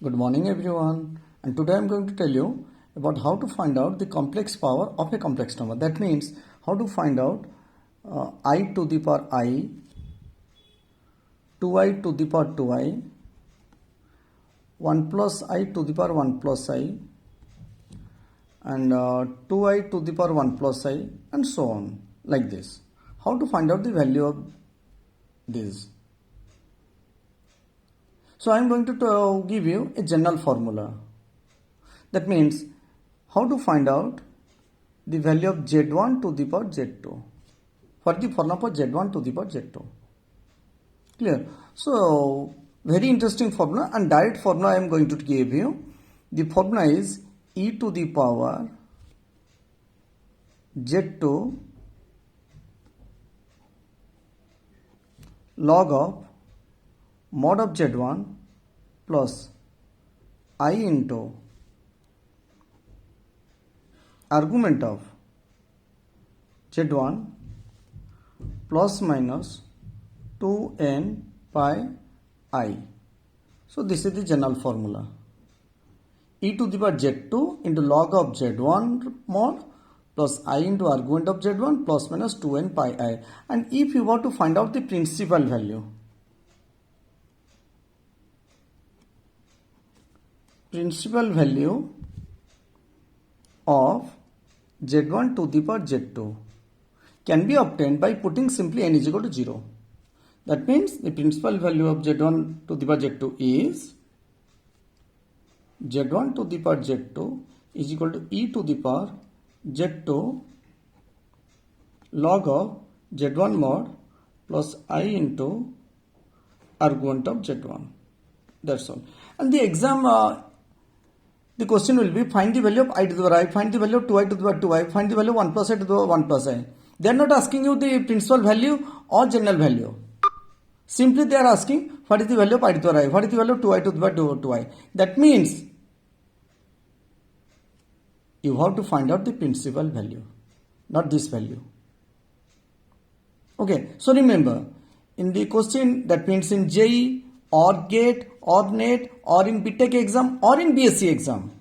Good morning everyone, and today I am going to tell you about how to find out the complex power of a complex number. That means how to find out I to the power I, 2i to the power 2i, 1 plus I to the power 1 plus I, and 2i to the power 1 plus I, and so on, like this. How to find out the value of this? So I am going to give you a general formula. That means how to find out the value of z1 to the power z2 for the formula for z1 to the power z2. Clear? So very interesting formula, and direct formula I am going to give you. The formula is e to the power z2 log of mod of z1 plus I into argument of z1 plus minus 2n pi I. So this is the general formula. E to the power z2 into log of z1 mod plus I into argument of z1 plus minus 2n pi I. And if you want to find out the principal value, of z1 to the power z2 can be obtained by putting simply n is equal to 0. That means the principal value of z1 to the power z2 is z1 to the power z2 is equal to e to the power z2 log of z1 mod plus I into argument of z1. That's all. And the exam the question will be find the value of I to the power I, find the value of 2i to the power 2i, find the value of 1 plus I to the power 1 plus I. They are not asking you the principal value or general value. Simply they are asking what is the value of I to the power I, what is the value of 2i to the power 2i. That means you have to find out the principal value, not this value. Okay, so remember, in the question, that means in JEE or GATE or NET or in BTech exam or in BSc exam,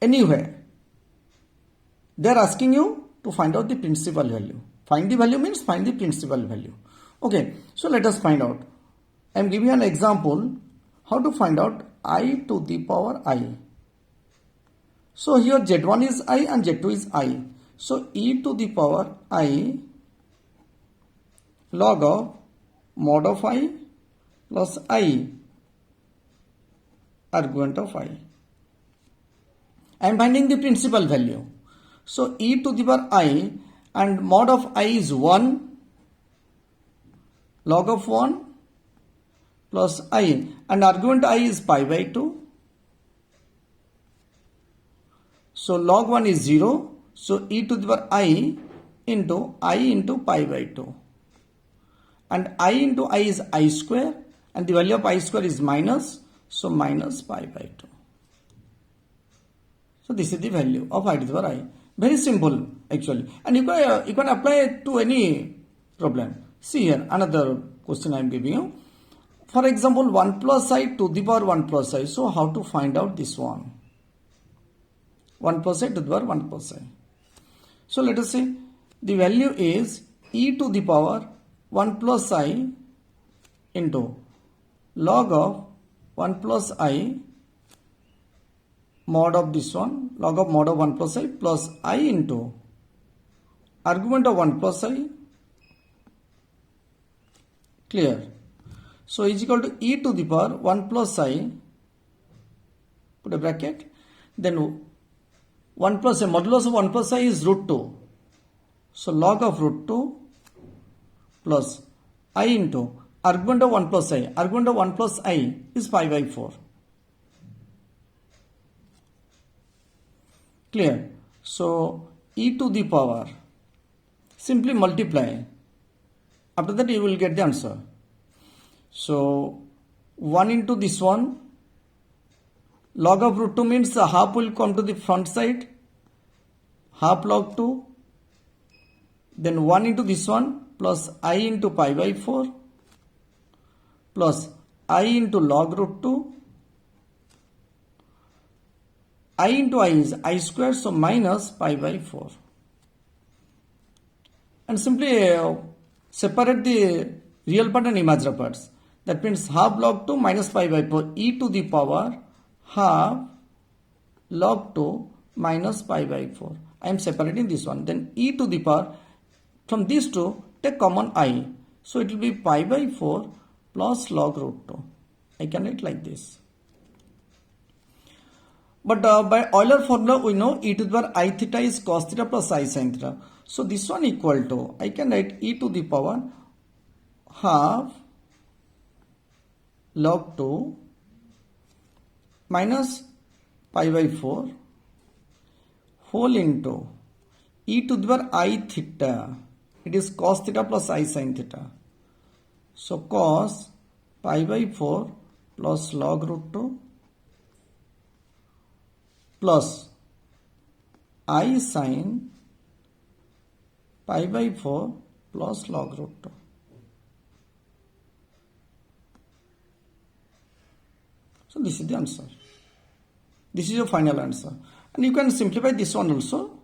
anywhere, they are asking you to find out the principal value. Find the value means find the principal value. Okay, so let us find out. I am giving an example how to find out I to the power I. So here z1 is I and z2 is I. So e to the power I log of mod of I plus I argument of I. I am finding the principal value. So e to the power I and mod of I is 1 log of 1 plus I, and argument I is pi by 2. So log 1 is 0. So e to the power I into pi by 2. And I into I is I square, and the value of I square is minus, so minus pi by 2. So this is the value of I to the power I. Very simple actually, and you can apply it to any problem. See here another question I am giving you. For example, 1 plus I to the power 1 plus I. So how to find out this one? 1 plus I to the power 1 plus I. So let us say the value is e to the power 1 plus I into log of 1 plus I mod of this one, log of mod of 1 plus I plus I into argument of 1 plus I. Clear? So is equal to e to the power 1 plus I, put a bracket, then 1 plus I, modulus of 1 plus I is root 2. So log of root 2 plus I into argument of 1 plus I. Argument of 1 plus I is pi by 4. Clear? So e to the power, simply multiply. After that you will get the answer. So 1 into this one, log of root 2 means the half will come to the front side, half log 2, then 1 into this one plus I into pi by 4 plus I into log root 2 I into I is I square, so minus pi by 4. And simply separate the real part and imaginary parts. That means half log 2 minus pi by 4 e to the power half log 2 minus pi by 4. I am separating this one. Then e to the power, from these two take common I. So it will be pi by 4 plus log root 2. I can write like this. But by Euler formula we know e to the power I theta is cos theta plus I sin theta. So this one equal to, I can write e to the power half log 2 minus pi by 4 whole into e to the power I theta. It is cos theta plus I sin theta. So cos pi by 4 plus log root 2 plus I sin pi by 4 plus log root 2. So this is the answer. This is your final answer. And you can simplify this one also.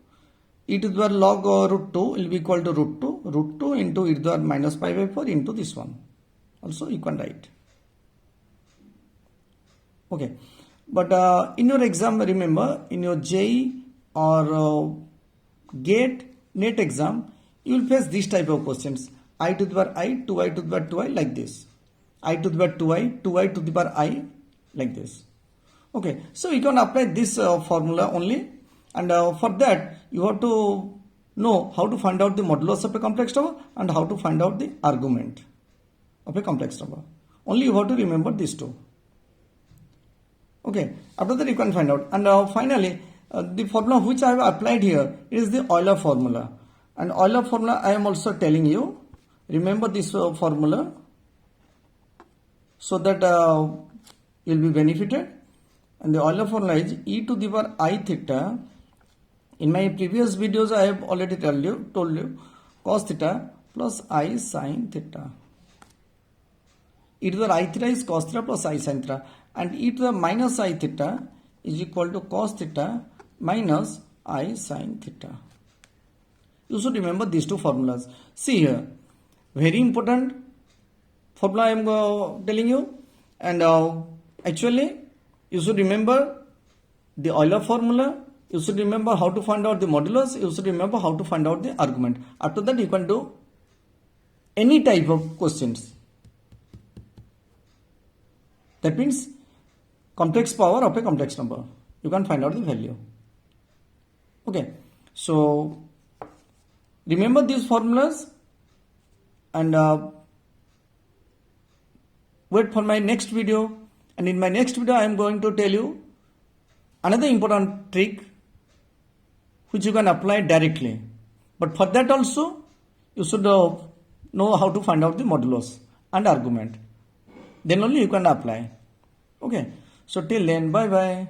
E to the power log root 2 will be equal to root 2. Root 2 into e to the power minus pi by 4 into this one. Also you can write. Okay. But in your exam, remember, in your JEE or GATE, NET exam, you will face this type of questions. I to the power I, 2i to the power 2i like this. I to the power 2i, 2i to the power I like this. Okay, so you can apply this formula only. And for that, you have to know how to find out the modulus of a complex number and how to find out the argument of a complex number. Only you have to remember these two. Okay, after that you can find out. And finally, the formula which I have applied here is the Euler formula. And Euler formula I am also telling you. Remember this formula so that you will be benefited. And the Euler formula is e to the power I theta. In my previous videos I have already told you cos theta plus I sin theta. E to the power I theta is cos theta plus I sin theta. And e to the minus I theta is equal to cos theta minus I sin theta. You should remember these two formulas. See here, very important formula I am telling you. And actually, you should remember the Euler formula. You should remember how to find out the modulus. You should remember how to find out the argument. After that, you can do any type of questions. That means complex power of a complex number. You can find out the value. Okay. So remember these formulas and wait for my next video. And in my next video, I am going to tell you another important trick which you can apply directly. But for that also, you should know how to find out the modulus and argument. Then only you can apply. Okay. So till then, bye bye.